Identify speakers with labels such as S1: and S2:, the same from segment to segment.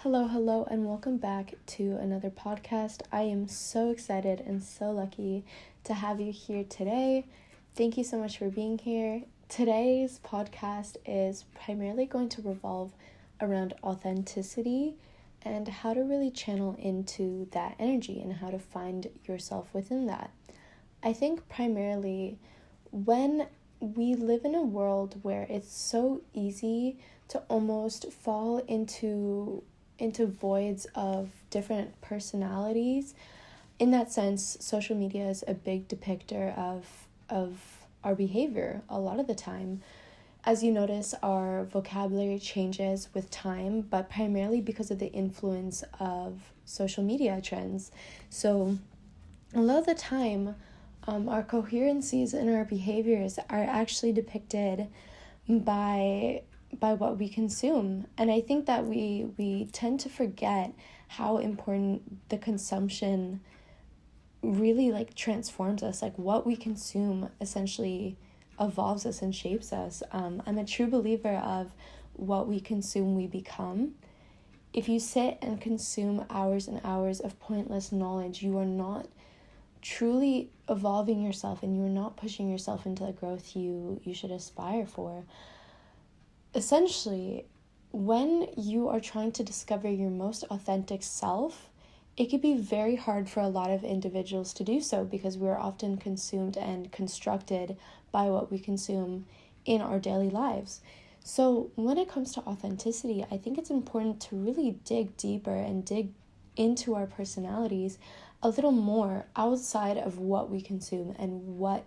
S1: Hello, and welcome back to another podcast. I am so excited and so lucky to have you here today. Thank you so much for being here. Today's podcast is primarily going to revolve around authenticity and how to really channel into that energy and how to find yourself within that. I think primarily when we live in a world where it's so easy to almost fall into voids of different personalities. In that sense, social media is a big depictor of our behavior a lot of the time. As you notice, our vocabulary changes with time, but primarily because of the influence of social media trends. So a lot of the time, our coherencies and our behaviors are actually depicted by what we consume. And I think that we tend to forget how important the consumption really transforms us. What we consume essentially evolves us and shapes us. I'm a true believer of what we consume, we become. If you sit and consume hours and hours of pointless knowledge, you are not truly evolving yourself and you're not pushing yourself into the growth you should aspire for. Essentially, when you are trying to discover your most authentic self, it can be very hard for a lot of individuals to do so because we're often consumed and constructed by what we consume in our daily lives. So when it comes to authenticity, I think it's important to really dig deeper and dig into our personalities a little more outside of what we consume and what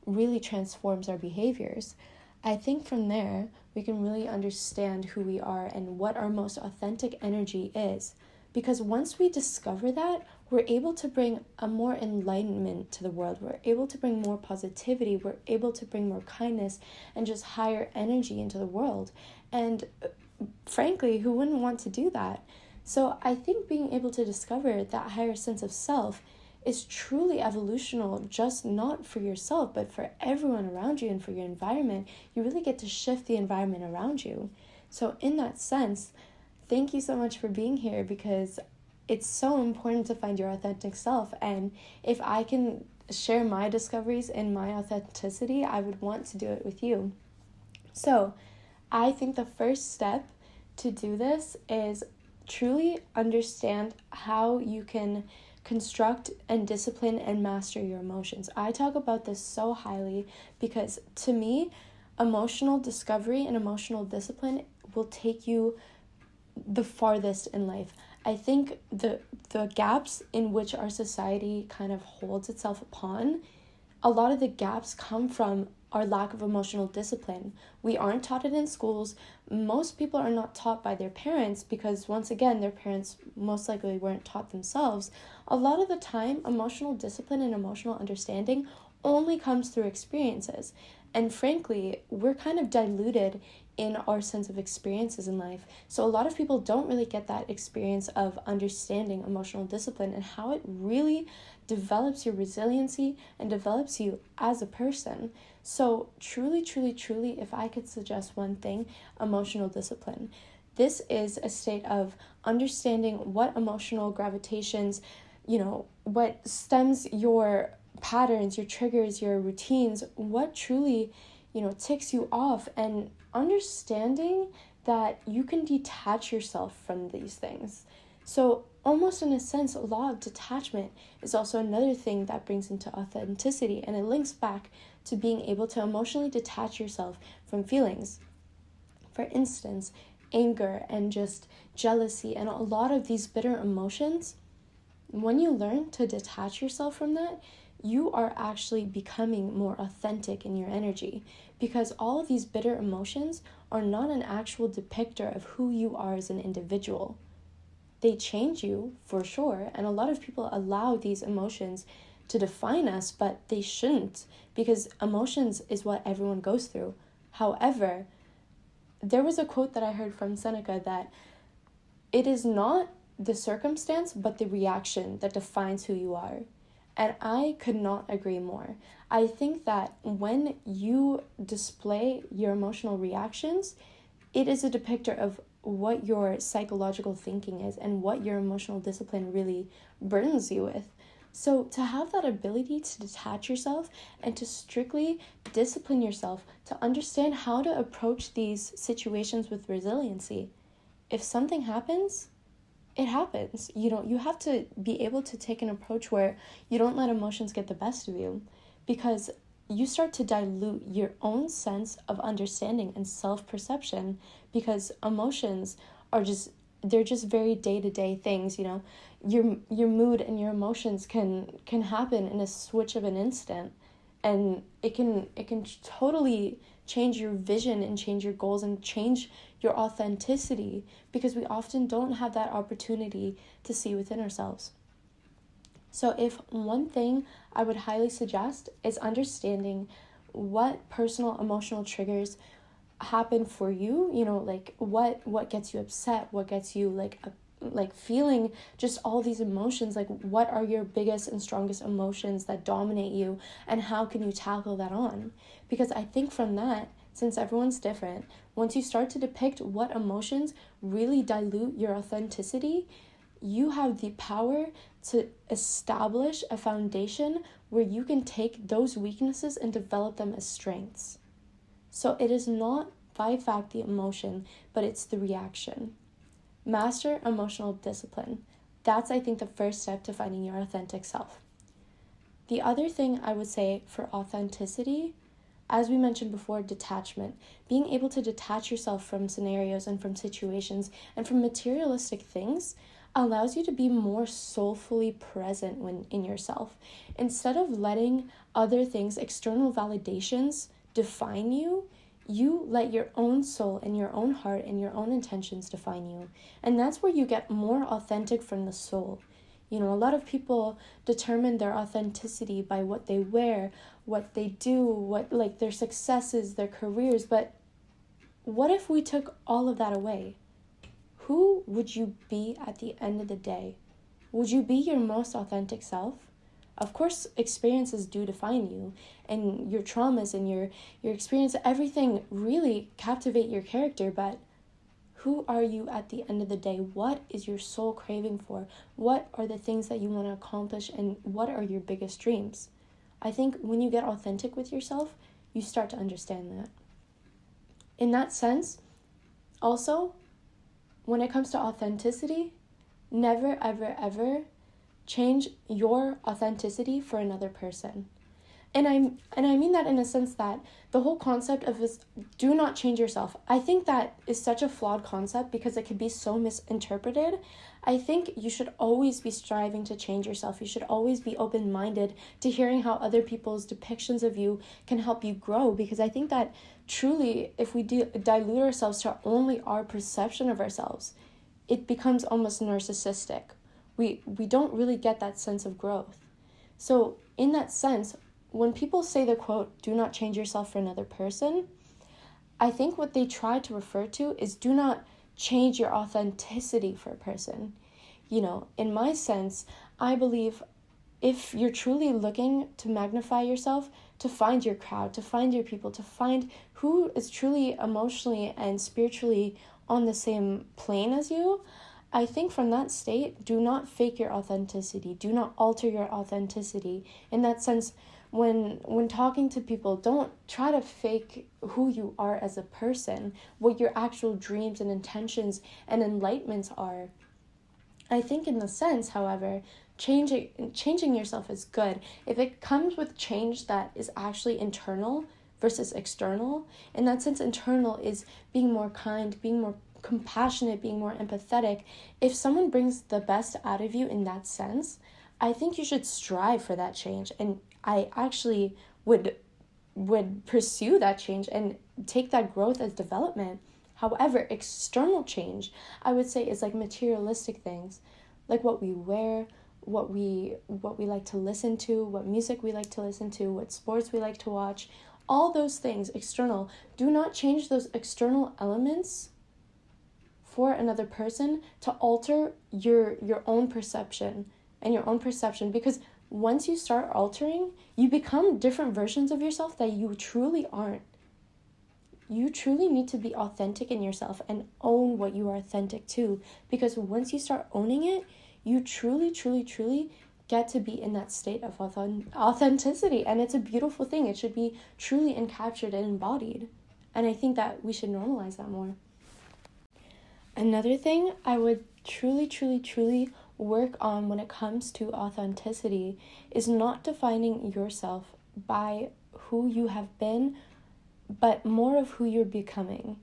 S1: really transforms our behaviors. I think from there, we can really understand who we are and what our most authentic energy is. Because once we discover that, we're able to bring a more enlightenment to the world. We're able to bring more positivity. We're able to bring more kindness and just higher energy into the world. And frankly, who wouldn't want to do that? So I think being able to discover that higher sense of self is truly evolutional, just not for yourself, but for everyone around you and for your environment. You really get to shift the environment around you. So in that sense, thank you so much for being here because it's so important to find your authentic self. And if I can share my discoveries and my authenticity, I would want to do it with you. So I think the first step to do this is truly understand how you can construct and discipline and master your emotions. I talk about this so highly because to me, emotional discovery and emotional discipline will take you the farthest in life. I think the gaps in which our society kind of holds itself upon, a lot of the gaps come from our lack of emotional discipline. We aren't taught it in schools. Most people are not taught by their parents because, once again, their parents most likely weren't taught themselves. A lot of the time, emotional discipline and emotional understanding only comes through experiences. And frankly, we're kind of diluted in our sense of experiences in life. So a lot of people don't really get that experience of understanding emotional discipline and how it really develops your resiliency and develops you as a person. So truly, if I could suggest one thing, emotional discipline. This is a state of understanding what emotional gravitations, what stems your patterns, your triggers, your routines, what truly, ticks you off, and understanding that you can detach yourself from these things. So almost in a sense, a law of detachment is also another thing that brings into authenticity, and it links back to being able to emotionally detach yourself from feelings. For instance, anger and just jealousy and a lot of these bitter emotions, when you learn to detach yourself from that, you are actually becoming more authentic in your energy because all of these bitter emotions are not an actual depictor of who you are as an individual. They change you for sure, and a lot of people allow these emotions to define us, but they shouldn't because emotions is what everyone goes through. However, there was a quote that I heard from Seneca that it is not the circumstance, but the reaction that defines who you are. And I could not agree more. I think that when you display your emotional reactions, it is a depictor of what your psychological thinking is and what your emotional discipline really burdens you with. So to have that ability to detach yourself and to strictly discipline yourself, to understand how to approach these situations with resiliency. If something happens, it happens. You have to be able to take an approach where you don't let emotions get the best of you, because you start to dilute your own sense of understanding and self-perception, because emotions are they're just very day-to-day things. Your mood and your emotions can happen in a switch of an instant, and it can totally change your vision and change your goals and change your authenticity, because we often don't have that opportunity to see within ourselves. So if one thing I would highly suggest is understanding what personal emotional triggers happen for you, like what gets you upset, what gets you like feeling just all these emotions, like what are your biggest and strongest emotions that dominate you, and how can you tackle that on? Because I think from that, since everyone's different, once you start to depict what emotions really dilute your authenticity, you have the power to establish a foundation where you can take those weaknesses and develop them as strengths. So it is not by fact the emotion, but it's the reaction. Master emotional discipline. That's, I think, the first step to finding your authentic self. The other thing I would say for authenticity, as we mentioned before, detachment. Being able to detach yourself from scenarios and from situations and from materialistic things allows you to be more soulfully present when in yourself. Instead of letting other things, external validations, define you, you let your own soul and your own heart and your own intentions define you. And that's where you get more authentic from the soul. A lot of people determine their authenticity by what they wear, what they do, their successes, their careers. But what if we took all of that away? Who would you be at the end of the day? Would you be your most authentic self? Of course, experiences do define you, and your traumas and your experience, everything really captivate your character, but who are you at the end of the day? What is your soul craving for? What are the things that you want to accomplish, and what are your biggest dreams? I think when you get authentic with yourself, you start to understand that. In that sense, also, when it comes to authenticity, never, ever, ever change your authenticity for another person. And I mean that in a sense that the whole concept of this, do not change yourself. I think that is such a flawed concept because it could be so misinterpreted. I think you should always be striving to change yourself. You should always be open-minded to hearing how other people's depictions of you can help you grow, because I think that truly, if we dilute ourselves to only our perception of ourselves, it becomes almost narcissistic. We don't really get that sense of growth. So in that sense, when people say the quote, do not change yourself for another person, I think what they try to refer to is do not change your authenticity for a person. In my sense, I believe if you're truly looking to magnify yourself, to find your crowd, to find your people, to find who is truly emotionally and spiritually on the same plane as you, I think from that state, do not fake your authenticity. Do not alter your authenticity. In that sense, when talking to people, don't try to fake who you are as a person, what your actual dreams and intentions and enlightenments are. I think in the sense, however, changing yourself is good. If it comes with change that is actually internal versus external, in that sense, internal is being more kind, being more compassionate, being more empathetic. If someone brings the best out of you in that sense, I think you should strive for that change. And I actually would pursue that change and take that growth as development. However, external change, I would say, is like materialistic things, like what we wear, what we like to listen to, what music we like to listen to, what sports we like to watch, all those things external. Do not change those external elements for another person to alter your own perception and your own perception, because once you start altering, you become different versions of yourself that you truly aren't. you truly need to be authentic in yourself and own what you are authentic to. Because once you start owning it, you truly, truly, truly get to be in that state of authenticity. And it's a beautiful thing. It should be truly encaptured and embodied. And I think that we should normalize that more. Another thing I would truly, truly, truly work on when it comes to authenticity is not defining yourself by who you have been, but more of who you're becoming.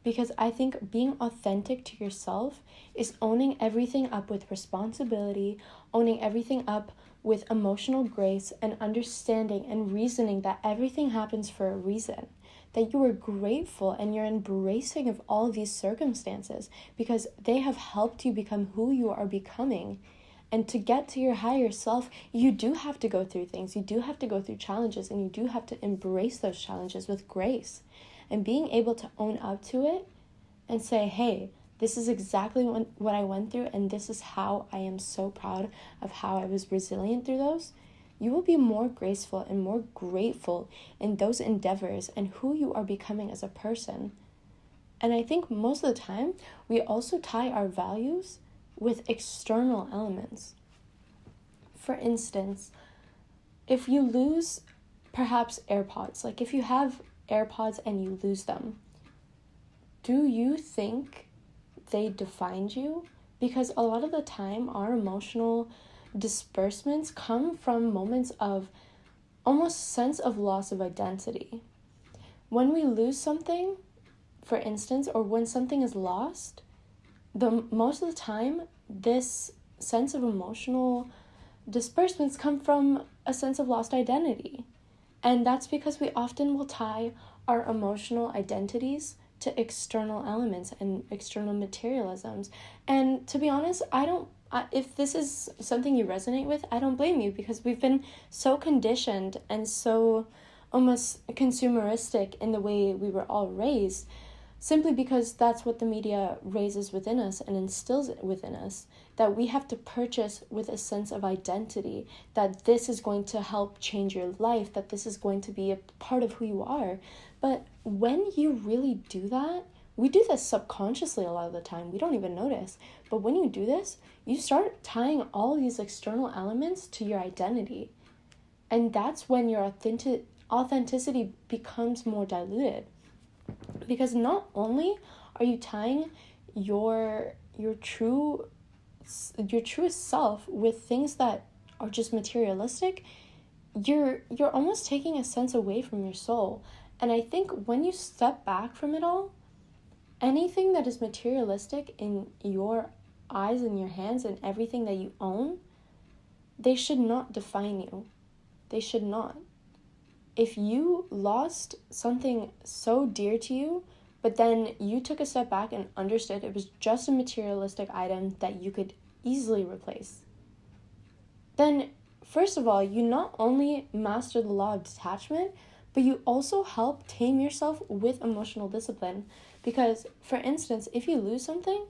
S1: Because I think being authentic to yourself is owning everything up with responsibility, owning everything up with emotional grace, and understanding and reasoning that everything happens for a reason. That you are grateful and you're embracing of all of these circumstances because they have helped you become who you are becoming. And to get to your higher self, you do have to go through things. You do have to go through challenges, and you do have to embrace those challenges with grace. And being able to own up to it and say, hey, this is exactly what I went through, and this is how I am so proud of how I was resilient through those. You will be more graceful and more grateful in those endeavors and who you are becoming as a person. And I think most of the time, we also tie our values with external elements. For instance, if you lose perhaps AirPods, like if you have AirPods and you lose them, do you think they defined you? Because a lot of the time, our emotional disbursements come from moments of almost sense of loss of identity. When we lose something, for instance, or when something is lost, most of the time, this sense of emotional disbursements come from a sense of lost identity. And that's because we often will tie our emotional identities to external elements and external materialisms. And to be honest, if this is something you resonate with, I don't blame you, because we've been so conditioned and so almost consumeristic in the way we were all raised, simply because that's what the media raises within us and instills within us, that we have to purchase with a sense of identity, that this is going to help change your life, that this is going to be a part of who you are. But when you really do that, we do this subconsciously a lot of the time. We don't even notice. But when you do this, you start tying all these external elements to your identity. And that's when your authenticity becomes more diluted. Because not only are you tying your truest self with things that are just materialistic, you're almost taking a sense away from your soul. And I think when you step back from it all, anything that is materialistic in your eyes and your hands and everything that you own, they should not define you. They should not. If you lost something so dear to you, but then you took a step back and understood it was just a materialistic item that you could easily replace, then first of all, you not only master the law of detachment, but you also help tame yourself with emotional discipline. Because, for instance, if you lose something,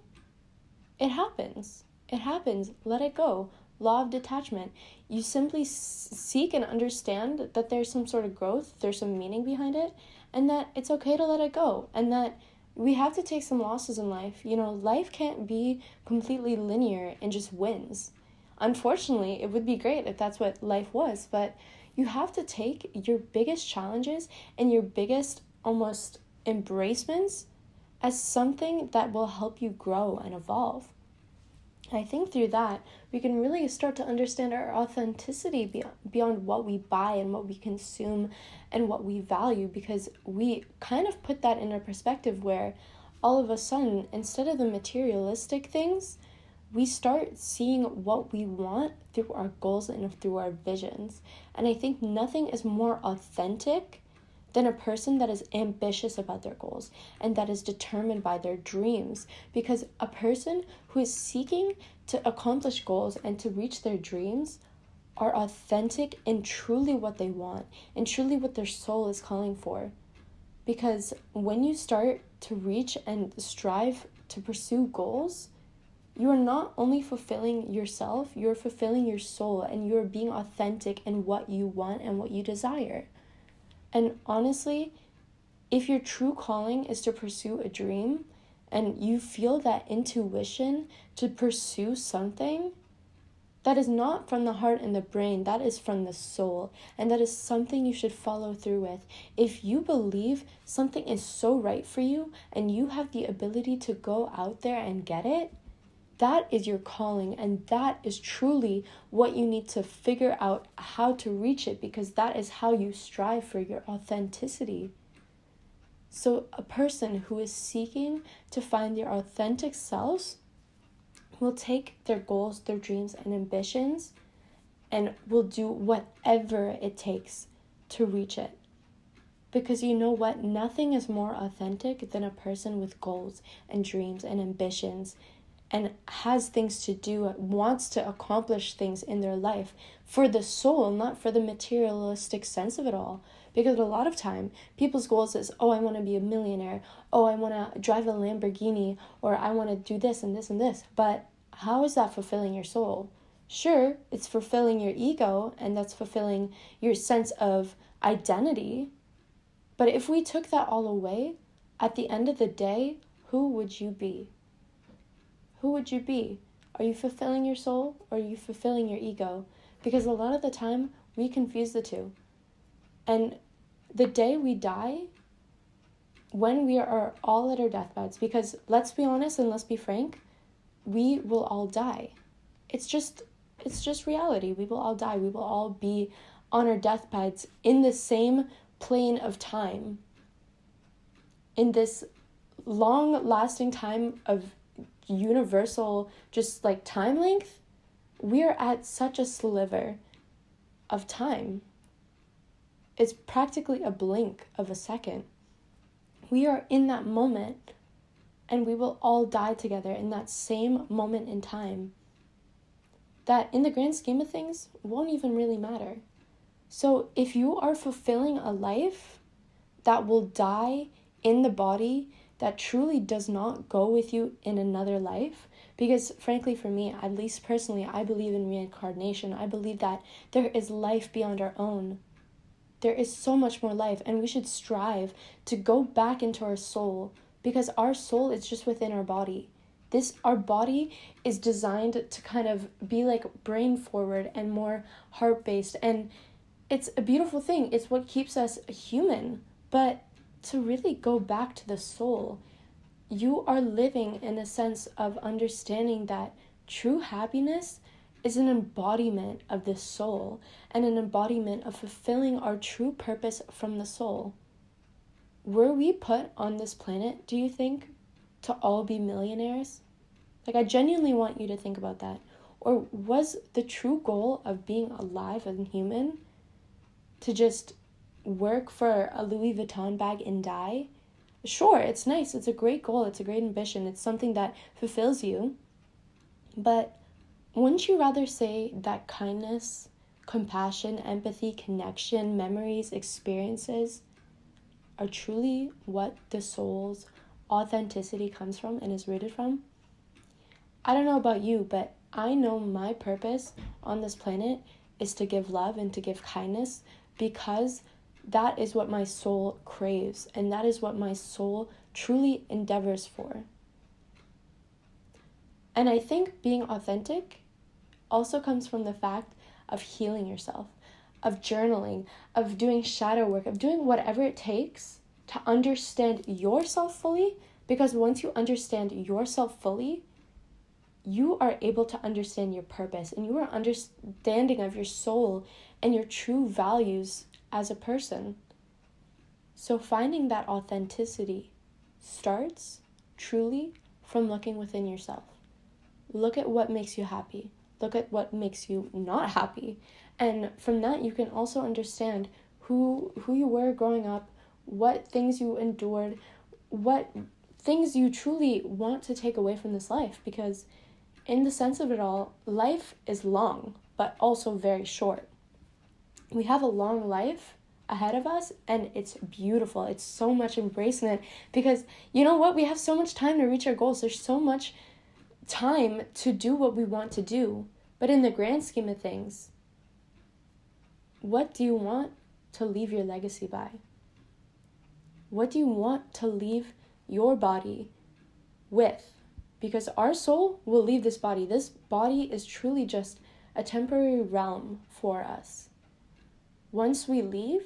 S1: it happens. It happens. Let it go. Law of detachment. You simply seek and understand that there's some sort of growth, there's some meaning behind it, and that it's okay to let it go, and that we have to take some losses in life. Life can't be completely linear and just wins. Unfortunately, it would be great if that's what life was, but you have to take your biggest challenges and your biggest almost embracements as something that will help you grow and evolve. I think through that, we can really start to understand our authenticity beyond what we buy and what we consume and what we value, because we kind of put that in a perspective where all of a sudden, instead of the materialistic things, we start seeing what we want through our goals and through our visions. And I think nothing is more authentic than a person that is ambitious about their goals and that is determined by their dreams. Because a person who is seeking to accomplish goals and to reach their dreams are authentic in truly what they want and truly what their soul is calling for. Because when you start to reach and strive to pursue goals, you are not only fulfilling yourself, you're fulfilling your soul, and you're being authentic in what you want and what you desire. And honestly, If your true calling is to pursue a dream and you feel that intuition to pursue something, that is not from the heart and the brain, that is from the soul. And that is something you should follow through with. If you believe something is so right for you and you have the ability to go out there and get it, that is your calling, and that is truly what you need to figure out how to reach it, because that is how you strive for your authenticity. So a person who is seeking to find their authentic selves will take their goals, their dreams, and ambitions and will do whatever it takes to reach it. Because you know what? Nothing is more authentic than a person with goals and dreams and ambitions and has things to do, wants to accomplish things in their life for the soul, not for the materialistic sense of it all. Because a lot of time, people's goals is, oh, I want to be a millionaire. Oh, I want to drive a Lamborghini, or I want to do this and this and this. But how is that fulfilling your soul? Sure, it's fulfilling your ego, and that's fulfilling your sense of identity. But if we took that all away, at the end of the day, who would you be? Who would you be? Are you fulfilling your soul, or are you fulfilling your ego? Because a lot of the time, we confuse the two. And the day we die, when we are all at our deathbeds, because let's be honest and let's be frank, we will all die. It's just reality. We will all die. We will all be on our deathbeds in the same plane of time. In this long-lasting time of universal, just like time length, we are at such a sliver of time. It's practically a blink of a second. We are in that moment, and we will all die together in that same moment in time. That, in the grand scheme of things, won't even really matter. So if you are fulfilling a life that will die in the body that truly does not go with you in another life, because frankly for me, at least personally, I believe in reincarnation. I believe that there is life beyond our own. There is so much more life, and we should strive to go back into our soul, because our soul is just within our body. Our body is designed to kind of be like brain forward and more heart-based, and it's a beautiful thing. It's what keeps us human. But to really go back to the soul, you are living in a sense of understanding that true happiness is an embodiment of the soul and an embodiment of fulfilling our true purpose from the soul. Were we put on this planet, do you think, to all be millionaires? Like, I genuinely want you to think about that. Or was the true goal of being alive and human to just work for a Louis Vuitton bag and die? Sure, it's nice. It's a great goal. It's a great ambition. It's something that fulfills you. But wouldn't you rather say that kindness, compassion, empathy, connection, memories, experiences are truly what the soul's authenticity comes from and is rooted from? I don't know about you, but I know my purpose on this planet is to give love and to give kindness, because that is what my soul craves, and that is what my soul truly endeavors for. And I think being authentic also comes from the fact of healing yourself, of journaling, of doing shadow work, of doing whatever it takes to understand yourself fully, because once you understand yourself fully, you are able to understand your purpose, and you are understanding of your soul and your true values as a person. So finding that authenticity starts truly from looking within yourself. Look at what makes you happy. Look at what makes you not happy. And from that, you can also understand who you were growing up, what things you endured, what things you truly want to take away from this life. Because in the sense of it all, life is long, but also very short. We have a long life ahead of us, and it's beautiful. It's so much embracing it, because you know what? We have so much time to reach our goals. There's so much time to do what we want to do. But in the grand scheme of things, what do you want to leave your legacy by? What do you want to leave your body with? Because our soul will leave this body. This body is truly just a temporary realm for us. Once we leave,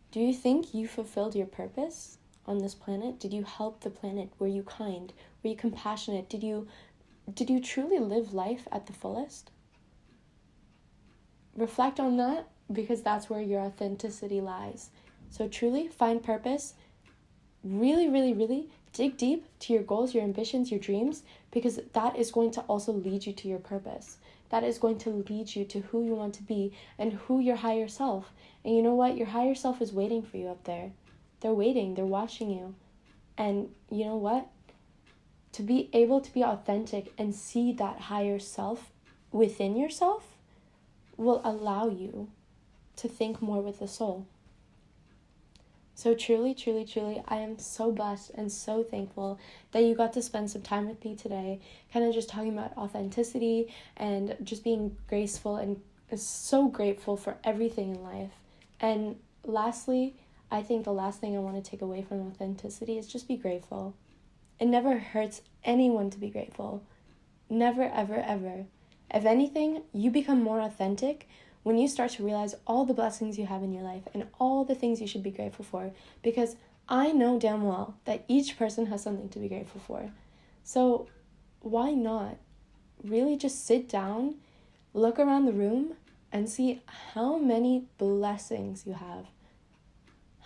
S1: do you think you fulfilled your purpose on this planet? Did you help the planet? Were you kind? Were you compassionate? Did you truly live life at the fullest? Reflect on that, because that's where your authenticity lies. So truly find purpose. Really, really, really dig deep to your goals, your ambitions, your dreams, because that is going to also lead you to your purpose. That is going to lead you to who you want to be and who your higher self. And you know what? Your higher self is waiting for you up there. They're waiting. They're watching you. And you know what? To be able to be authentic and see that higher self within yourself will allow you to think more with the soul. So truly, truly, truly, I am so blessed and so thankful that you got to spend some time with me today, kind of just talking about authenticity and just being graceful, and so grateful for everything in life. And lastly, I think the last thing I want to take away from authenticity is just be grateful. It never hurts anyone to be grateful. Never, ever, ever. If anything, you become more authentic when you start to realize all the blessings you have in your life and all the things you should be grateful for, because I know damn well that each person has something to be grateful for. So why not really just sit down, look around the room, and see how many blessings you have.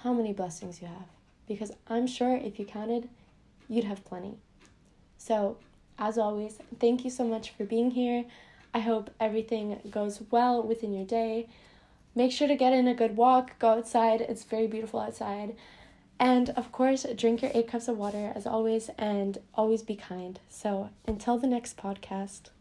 S1: How many blessings you have. Because I'm sure if you counted, you'd have plenty. So, as always, thank you so much for being here. I hope everything goes well within your day. Make sure to get in a good walk, go outside. It's very beautiful outside. And of course, drink your 8 cups of water as always, and always be kind. So until the next podcast.